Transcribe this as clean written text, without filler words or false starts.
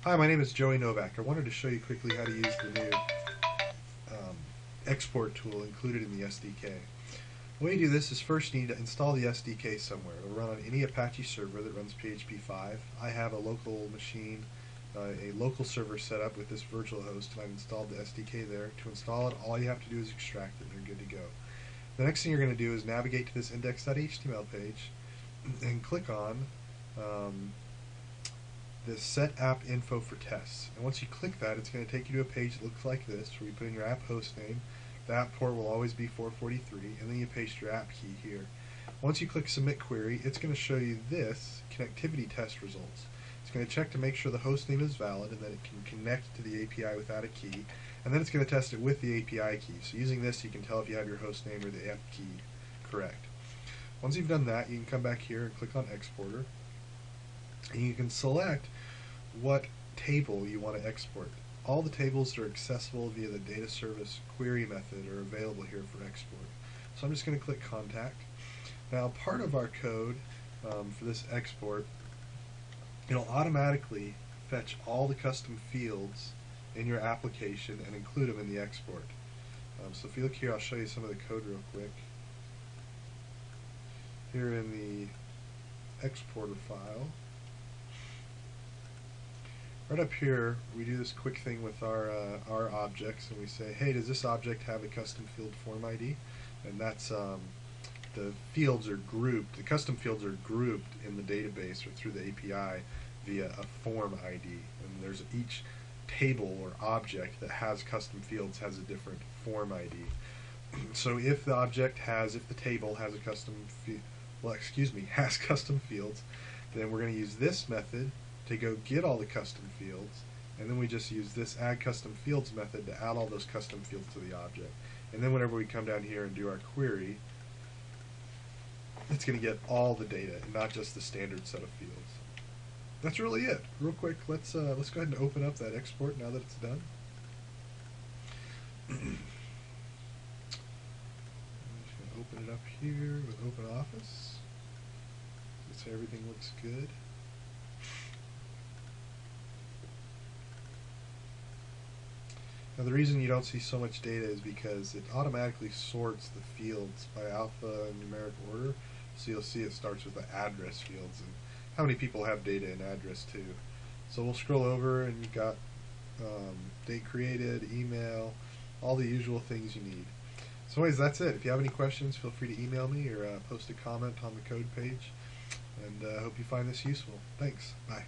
Hi, my name is Joey Novak. I wanted to show you quickly how to use the new export tool included in the SDK. The way you do this is first you need to install the SDK somewhere. It'll run on any Apache server that runs PHP 5. I have a local machine, a local server set up with this virtual host, and I've installed the SDK there. To install it, all you have to do is extract it and you're good to go. The next thing you're going to do is navigate to this index.html page and click on this set app info for tests. And once you click that, it's going to take you to a page that looks like this, where you put in your app host name. The app port will always be 443, and then you paste your app key here. Once you click submit query, it's going to show you this connectivity test results. It's going to check to make sure the host name is valid and that it can connect to the API without a key, and then it's going to test it with the API key. So using this, you can tell if you have your host name or the app key correct. Once you've done that, you can come back here and click on Exporter, and you can select what table you want to export. All the tables that are accessible via the data service query method are available here for export. So I'm just going to click Contact. Now, part of our code for this export, it'll automatically fetch all the custom fields in your application and include them in the export. So if you look here, I'll show you some of the code real quick. Here in the exporter file, right up here, we do this quick thing with our objects, and we say, hey, does this object have a custom field form ID? And that's the fields are grouped, the custom fields are grouped in the database or through the API via a form ID. And there's each table or object that has custom fields has a different form ID. So if the table has a custom has custom fields, then we're going to use this method to go get all the custom fields, and then we just use this add custom fields method to add all those custom fields to the object. And then whenever we come down here and do our query, it's going to get all the data and not just the standard set of fields. That's really it. Real quick, let's go ahead and open up that export now that it's done. I'm just going to open it up here with OpenOffice. Let's say everything looks good. Now the reason you don't see so much data is because it automatically sorts the fields by alphanumeric order. So you'll see it starts with the address fields and how many people have data in address too. So we'll scroll over and you've got date created, email, all the usual things you need. So anyways, that's it. If you have any questions, feel free to email me or post a comment on the code page. And I hope you find this useful. Thanks. Bye.